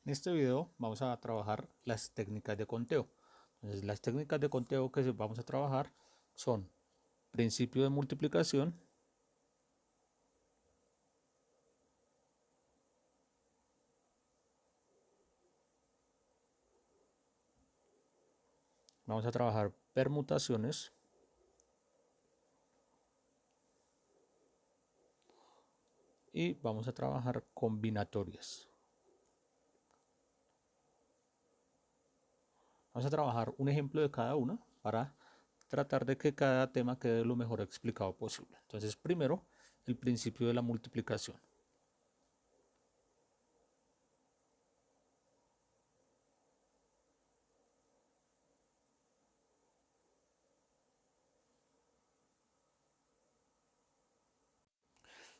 En este video vamos a trabajar las técnicas de conteo. Entonces, las técnicas de conteo que vamos a trabajar son principio de multiplicación, vamos a trabajar permutaciones y vamos a trabajar combinatorias. Vamos a trabajar un ejemplo de cada una para tratar de que cada tema quede lo mejor explicado posible. Entonces, primero, el principio de la multiplicación.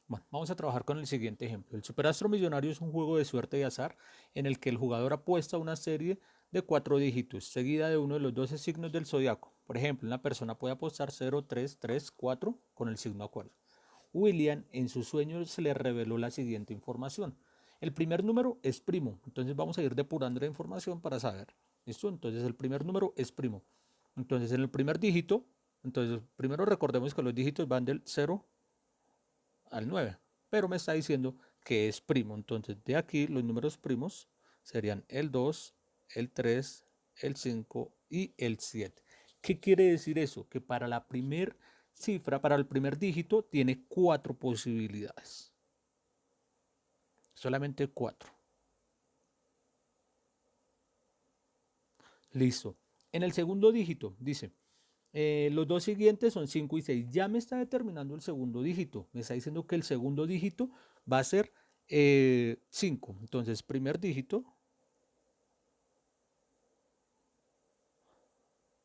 Bueno, vamos a trabajar con el siguiente ejemplo. El Superastro Millonario es un juego de suerte y azar en el que el jugador apuesta una serie de 4 dígitos seguida de uno de los 12 signos del zodiaco. Por ejemplo, una persona puede apostar 0, 3, 3, 4 con el signo Acuario. William en sus sueños se le reveló la siguiente información. El primer número es primo, entonces vamos a ir depurando la información para saber. ¿Listo? Entonces el primer número es primo. Entonces en el primer dígito, entonces primero recordemos que los dígitos van del 0 al 9, pero me está diciendo que es primo. Entonces de aquí los números primos serían el 2, el 3, el 5 y el 7. ¿Qué quiere decir eso? Que para la primera cifra, para el primer dígito, tiene 4 posibilidades. Solamente 4. Listo. En el segundo dígito dice, los dos siguientes son 5 y 6. Ya me está determinando el segundo dígito. Me está diciendo que el segundo dígito va a ser 5. Entonces, primer dígito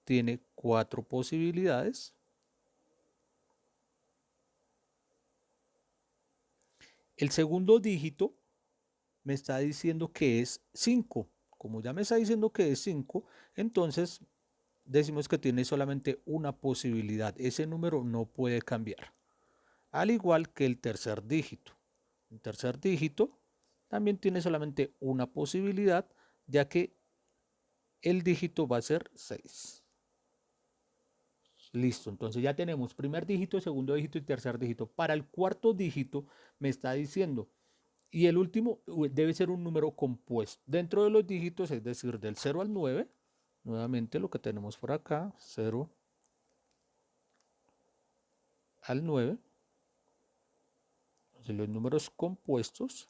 tiene 4 posibilidades. El segundo dígito me está diciendo que es 5. Como ya me está diciendo que es 5, entonces decimos que tiene solamente una posibilidad. Ese número no puede cambiar. Al igual que el tercer dígito. El tercer dígito también tiene solamente una posibilidad, ya que el dígito va a ser 6. Listo, entonces ya tenemos primer dígito, segundo dígito y tercer dígito. Para el cuarto dígito me está diciendo, y el último debe ser un número compuesto. Dentro de los dígitos, es decir, del 0 al 9, nuevamente lo que tenemos por acá, 0 al 9, entonces los números compuestos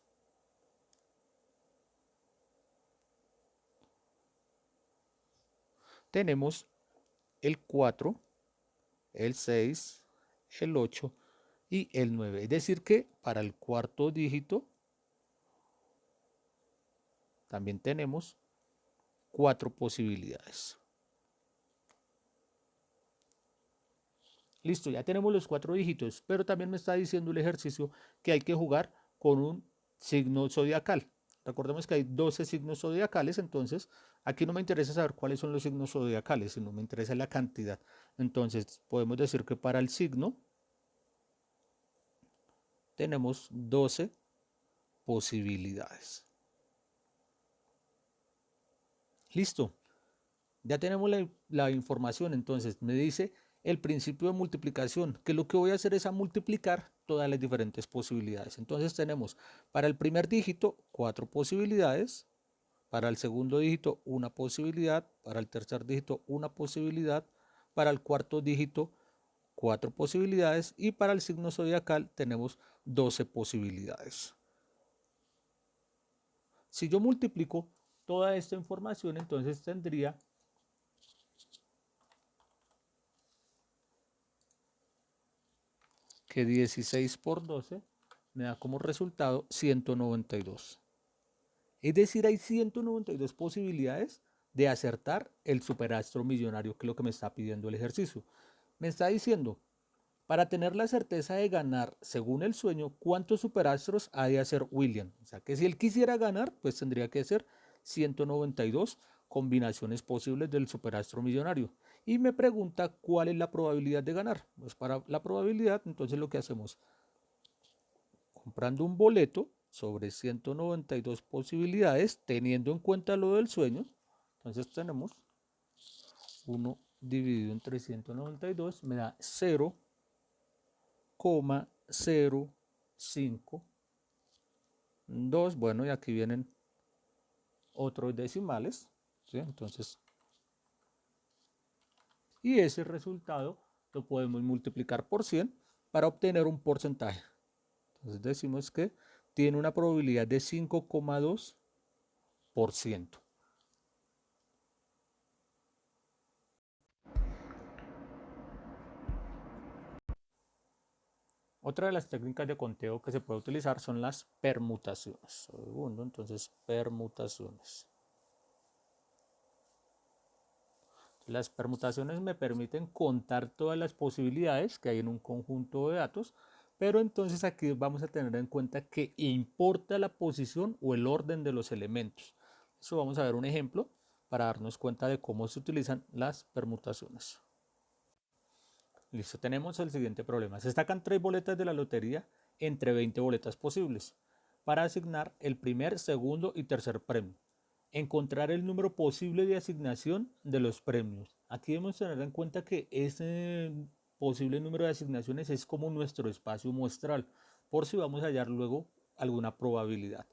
tenemos el 4, el 6, el 8 y el 9. Es decir que para el cuarto dígito también tenemos 4 posibilidades. Listo, ya tenemos los 4 dígitos, pero también me está diciendo el ejercicio que hay que jugar con un signo zodiacal. Recordemos que hay 12 signos zodiacales, entonces aquí no me interesa saber cuáles son los signos zodiacales, sino me interesa la cantidad. Entonces podemos decir que para el signo tenemos 12 posibilidades. Listo, ya tenemos la información, entonces me dice el principio de multiplicación, que lo que voy a hacer es a multiplicar todas las diferentes posibilidades. Entonces tenemos para el primer dígito 4 posibilidades, para el segundo dígito una posibilidad, para el tercer dígito una posibilidad, para el cuarto dígito 4 posibilidades y para el signo zodiacal tenemos 12 posibilidades. Si yo multiplico toda esta información, entonces tendría que 16 por 12 me da como resultado 192. Es decir, hay 192 posibilidades de acertar el superastro millonario, que es lo que me está pidiendo el ejercicio. Me está diciendo, para tener la certeza de ganar según el sueño, ¿cuántos superastros ha de hacer William? O sea, que si él quisiera ganar, pues tendría que hacer 192 combinaciones posibles del superastro millonario. Y me pregunta cuál es la probabilidad de ganar. Pues para la probabilidad, entonces lo que hacemos, comprando un boleto, sobre 192 posibilidades, teniendo en cuenta lo del sueño. Entonces tenemos 1 dividido entre 192 me da 0,052. Bueno, y aquí vienen otros decimales, ¿sí? Entonces, y ese resultado lo podemos multiplicar por 100 para obtener un porcentaje. Entonces decimos que tiene una probabilidad de 5,2%. Otra de las técnicas de conteo que se puede utilizar son las permutaciones. Segundo, entonces, permutaciones. Las permutaciones me permiten contar todas las posibilidades que hay en un conjunto de datos, pero entonces aquí vamos a tener en cuenta que importa la posición o el orden de los elementos. Eso vamos a ver un ejemplo para darnos cuenta de cómo se utilizan las permutaciones. Listo, tenemos el siguiente problema. Se destacan 3 boletas de la lotería entre 20 boletas posibles para asignar el primer, segundo y tercer premio. Encontrar el número posible de asignación de los premios. Aquí debemos tener en cuenta que ese posible número de asignaciones es como nuestro espacio muestral, por si vamos a hallar luego alguna probabilidad.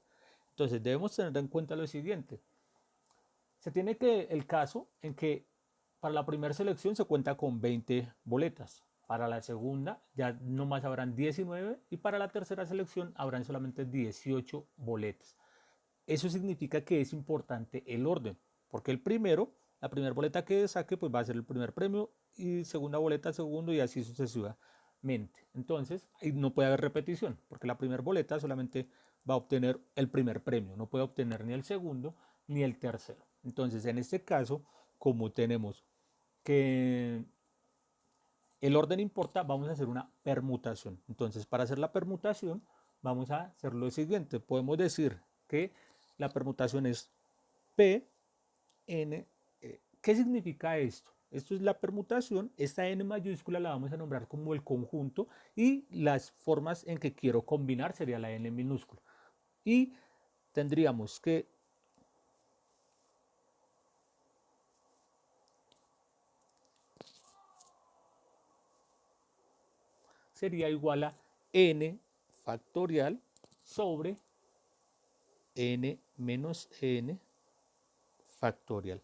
Entonces debemos tener en cuenta lo siguiente. Se tiene que el caso en que para la primera selección se cuenta con 20 boletas. Para la segunda ya nomás habrán 19 y para la tercera selección habrán solamente 18 boletas. Eso significa que es importante el orden, porque el primero, la primera boleta que saque, pues va a ser el primer premio y segunda boleta, segundo y así sucesivamente. Entonces, no puede haber repetición, porque la primera boleta solamente va a obtener el primer premio, no puede obtener ni el segundo ni el tercero. Entonces, en este caso, como tenemos que el orden importa, vamos a hacer una permutación. Entonces, para hacer la permutación, vamos a hacer lo siguiente. Podemos decir que la permutación es P, N. ¿Qué significa esto? Esto es la permutación. Esta N mayúscula la vamos a nombrar como el conjunto y las formas en que quiero combinar sería la N minúscula. Y tendríamos que sería igual a N factorial sobre N menos N factorial.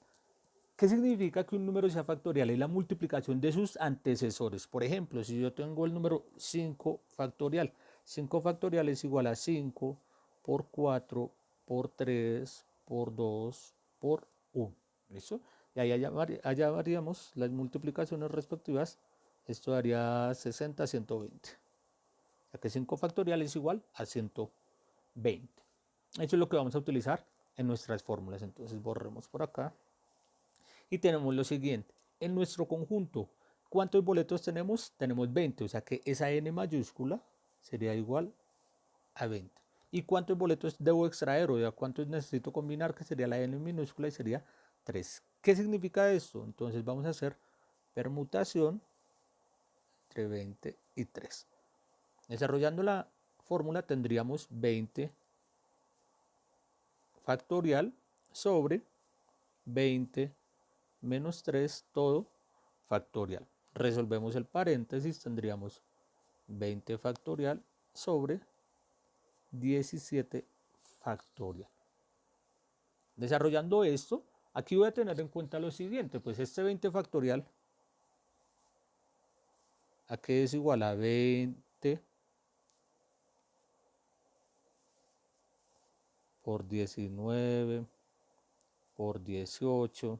¿Qué significa que un número sea factorial? Es la multiplicación de sus antecesores. Por ejemplo, si yo tengo el número 5 factorial, 5 factorial es igual a 5 por 4 por 3 por 2 por 1. ¿Listo? Y ahí allá variamos las multiplicaciones respectivas. Esto daría 60 a 120. O sea que 5 factorial es igual a 120. Eso es lo que vamos a utilizar en nuestras fórmulas. Entonces borremos por acá. Y tenemos lo siguiente. En nuestro conjunto, ¿cuántos boletos tenemos? Tenemos 20. O sea que esa N mayúscula sería igual a 20. ¿Y cuántos boletos debo extraer? O sea, ¿cuántos necesito combinar? Que sería la N minúscula y sería 3. ¿Qué significa esto? Entonces vamos a hacer permutación entre 20 y 3. Desarrollando la fórmula tendríamos 20 factorial sobre 20 menos 3 todo factorial. Resolvemos el paréntesis, tendríamos 20 factorial sobre 17 factorial. Desarrollando esto, aquí voy a tener en cuenta lo siguiente, pues este 20 factorial, aquí es igual a 20 por 19 por 18.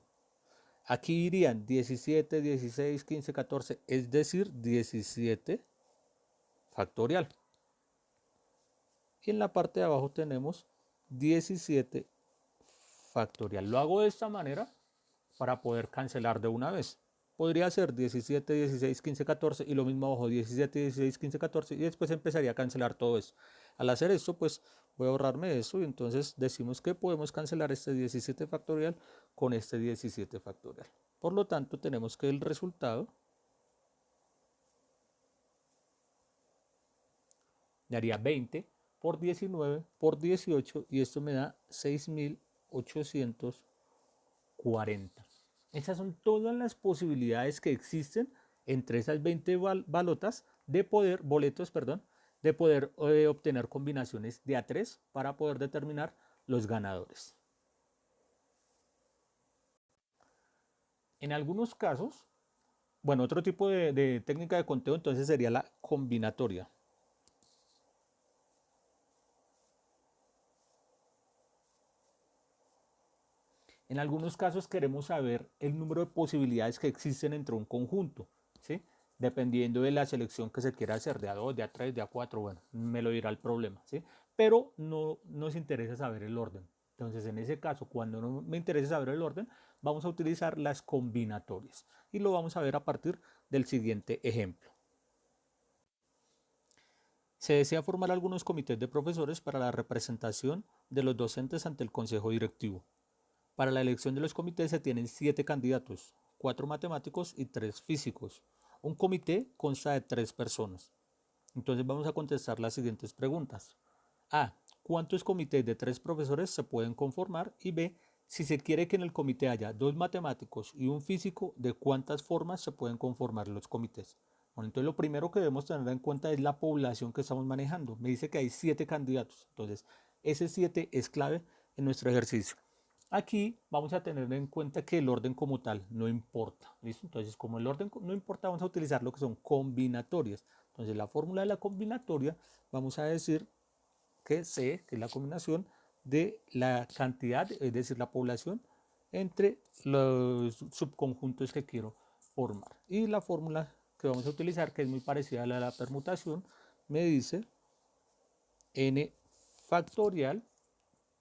Aquí irían 17, 16, 15, 14, es decir, 17 factorial. Y en la parte de abajo tenemos 17 factorial. Lo hago de esta manera para poder cancelar de una vez. Podría ser 17, 16, 15, 14 y lo mismo abajo 17, 16, 15, 14 y después empezaría a cancelar todo eso. Al hacer esto pues voy a ahorrarme eso y entonces decimos que podemos cancelar este 17 factorial con este 17 factorial. Por lo tanto tenemos que el resultado daría 20 por 19 por 18 y esto me da 6.840. Esas son todas las posibilidades que existen entre esas 20 boletos, de poder obtener combinaciones de A3 para poder determinar los ganadores. En algunos casos, bueno, otro tipo de técnica de conteo entonces sería la combinatoria. En algunos casos queremos saber el número de posibilidades que existen entre un conjunto, ¿sí? Dependiendo de la selección que se quiera hacer, de A2, de A3, de A4, bueno, me lo dirá el problema, ¿sí? Pero no nos interesa saber el orden. Entonces, en ese caso, cuando no me interesa saber el orden, vamos a utilizar las combinatorias. Y lo vamos a ver a partir del siguiente ejemplo. Se desea formar algunos comités de profesores para la representación de los docentes ante el consejo directivo. Para la elección de los comités se tienen 7 candidatos, 4 matemáticos y 3 físicos. Un comité consta de 3 personas. Entonces vamos a contestar las siguientes preguntas. A. ¿Cuántos comités de 3 profesores se pueden conformar? Y B. Si se quiere que en el comité haya 2 matemáticos y un físico, ¿de cuántas formas se pueden conformar los comités? Bueno, entonces lo primero que debemos tener en cuenta es la población que estamos manejando. Me dice que hay 7 candidatos. Entonces, ese 7 es clave en nuestro ejercicio. Aquí vamos a tener en cuenta que el orden como tal no importa, ¿listo? Entonces, como el orden no importa, vamos a utilizar lo que son combinatorias. Entonces, la fórmula de la combinatoria, vamos a decir que C, que es la combinación de la cantidad, es decir, la población, entre los subconjuntos que quiero formar. Y la fórmula que vamos a utilizar, que es muy parecida a la de la permutación, me dice n factorial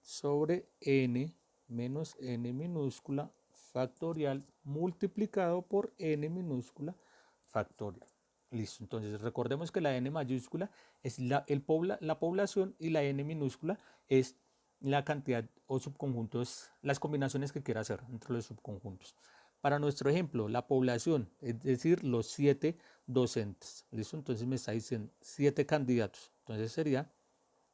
sobre n menos n minúscula factorial multiplicado por n minúscula factorial. Listo, entonces recordemos que la n mayúscula es la población y la n minúscula es la cantidad o subconjuntos, las combinaciones que quiera hacer entre los subconjuntos. Para nuestro ejemplo, la población, es decir, los 7 docentes. Listo, entonces me está diciendo 7 candidatos. Entonces sería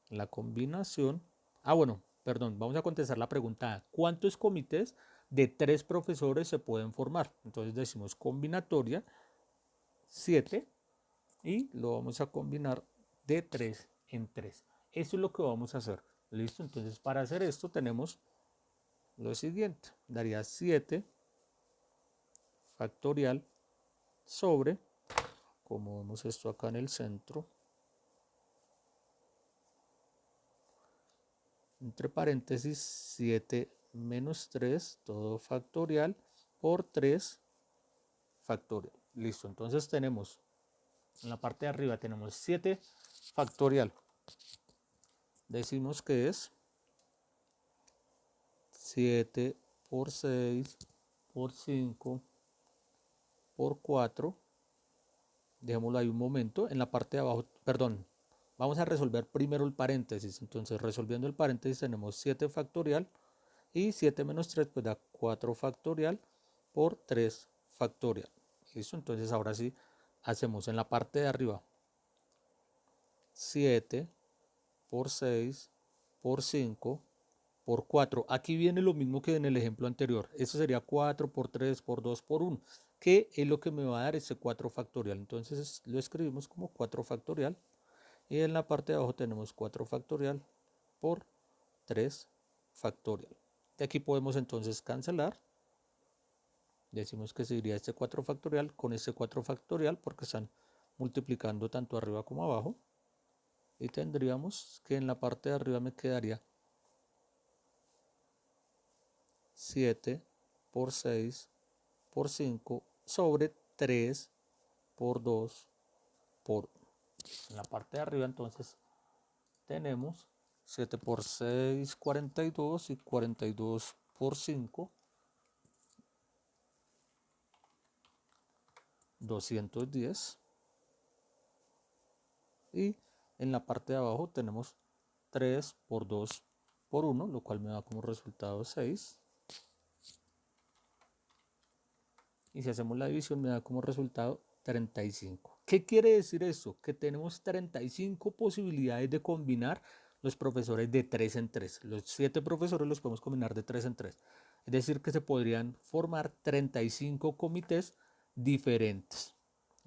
la combinación. Bueno, perdón, vamos a contestar la pregunta. ¿Cuántos comités de 3 profesores se pueden formar? Entonces decimos combinatoria 7 y lo vamos a combinar de 3 en 3. Eso es lo que vamos a hacer. ¿Listo? Entonces para hacer esto tenemos lo siguiente. Daría 7 factorial sobre, como vemos esto acá en el centro, entre paréntesis 7 menos 3, todo factorial, por 3 factorial. Listo, entonces tenemos, en la parte de arriba tenemos 7 factorial. Decimos que es 7 por 6 por 5 por 4. Dejémoslo ahí un momento. En la parte de abajo, perdón, vamos a resolver primero el paréntesis. Entonces, resolviendo el paréntesis tenemos 7 factorial y 7 menos 3 pues da 4 factorial por 3 factorial. ¿Listo? Entonces, ahora sí, hacemos en la parte de arriba 7 por 6 por 5 por 4. Aquí viene lo mismo que en el ejemplo anterior. Eso sería 4 por 3 por 2 por 1, que es lo que me va a dar ese 4 factorial. Entonces lo escribimos como 4 factorial. Y en la parte de abajo tenemos 4 factorial por 3 factorial. De aquí podemos entonces cancelar. Decimos que se iría este 4 factorial con este 4 factorial porque están multiplicando tanto arriba como abajo. Y tendríamos que en la parte de arriba me quedaría 7 por 6 por 5 sobre 3 por 2 por 1. En la parte de arriba entonces tenemos 7 por 6, 42 y 42 por 5, 210. Y en la parte de abajo tenemos 3 por 2 por 1, lo cual me da como resultado 6. Y si hacemos la división me da como resultado 35. ¿Qué quiere decir eso? Que tenemos 35 posibilidades de combinar los profesores de 3 en 3. Los 7 profesores los podemos combinar de 3 en 3. Es decir, que se podrían formar 35 comités diferentes.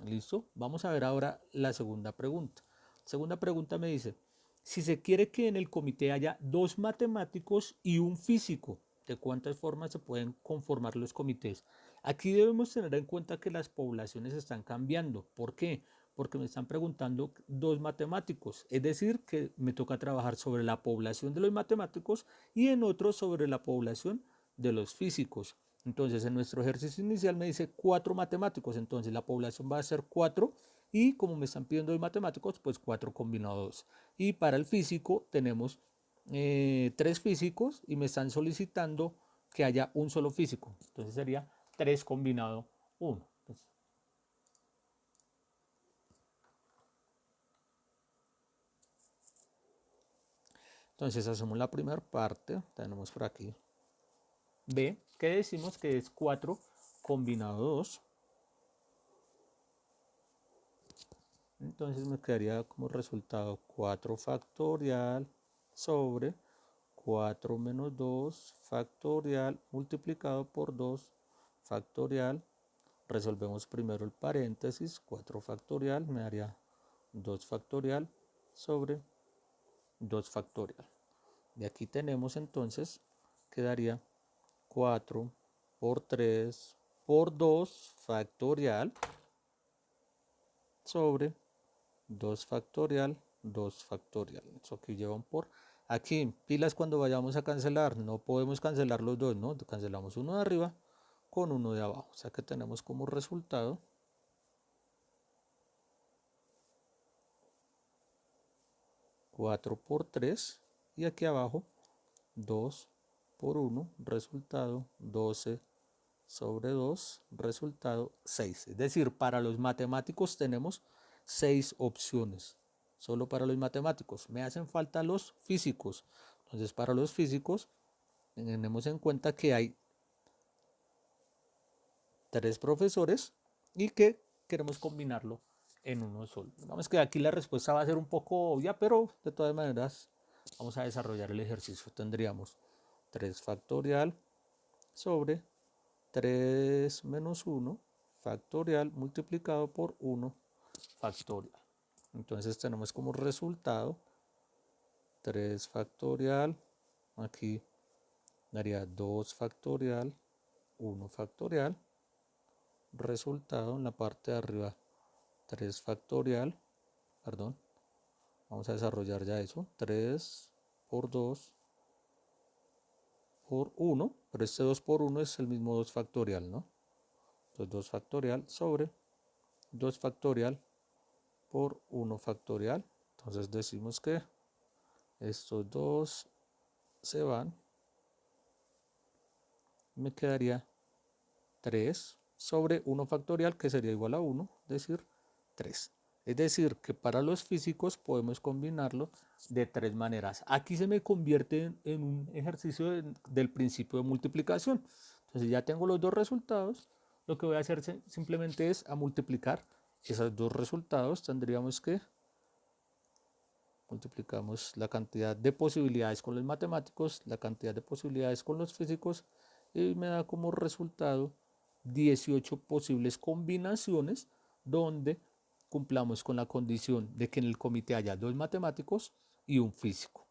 ¿Listo? Vamos a ver ahora la segunda pregunta. La segunda pregunta me dice, si se quiere que en el comité haya 2 matemáticos y un físico, ¿de cuántas formas se pueden conformar los comités? Aquí debemos tener en cuenta que las poblaciones están cambiando. ¿Por qué? Porque me están preguntando 2 matemáticos. Es decir, que me toca trabajar sobre la población de los matemáticos y en otro sobre la población de los físicos. Entonces, en nuestro ejercicio inicial me dice 4 matemáticos. Entonces, la población va a ser 4 y como me están pidiendo los matemáticos, pues 4 combinado 2. Y para el físico tenemos 3 físicos y me están solicitando que haya un solo físico. Entonces sería 3 combinado 1. Entonces hacemos la primera parte, tenemos por aquí B, que decimos que es 4 combinado 2. Entonces me quedaría como resultado 4 factorial sobre 4 menos 2 factorial multiplicado por 2 factorial. Resolvemos primero el paréntesis, 4 factorial me daría 2 factorial sobre 2 factorial. De aquí tenemos entonces, quedaría 4 por 3 por 2 factorial sobre 2 factorial, 2 factorial. Eso aquí llevan por aquí. Pilas cuando vayamos a cancelar. No podemos cancelar los dos, ¿no? Cancelamos uno de arriba con uno de abajo. O sea que tenemos como resultado 4 por 3 y aquí abajo 2 por 1, resultado 12 sobre 2, resultado 6. Es decir, para los matemáticos tenemos 6 opciones. Solo para los matemáticos. Me hacen falta los físicos. Entonces, para los físicos, tenemos en cuenta que hay 3 profesores y que queremos combinarlo en uno solo. Digamos que aquí la respuesta va a ser un poco obvia, pero de todas maneras vamos a desarrollar el ejercicio. Tendríamos 3 factorial sobre 3 menos 1 factorial multiplicado por 1 factorial. Entonces tenemos como resultado 3 factorial, aquí daría 2 factorial, 1 factorial, resultado en la parte de arriba 3 factorial, perdón, vamos a desarrollar ya eso, 3 por 2 por 1, pero este 2 por 1 es el mismo 2 factorial, ¿no? Entonces 2 factorial sobre 2 factorial por 1 factorial. Entonces decimos que estos dos se van. Me quedaría 3 sobre 1 factorial, que sería igual a 1, es decir, 3. Es decir, que para los físicos podemos combinarlo de 3 maneras. Aquí se me convierte en un ejercicio del principio de multiplicación. Entonces ya tengo los dos resultados. Lo que voy a hacer simplemente es a multiplicar esos dos resultados. Tendríamos que multiplicamos la cantidad de posibilidades con los matemáticos, la cantidad de posibilidades con los físicos y me da como resultado 18 posibles combinaciones donde cumplamos con la condición de que en el comité haya 2 matemáticos y un físico.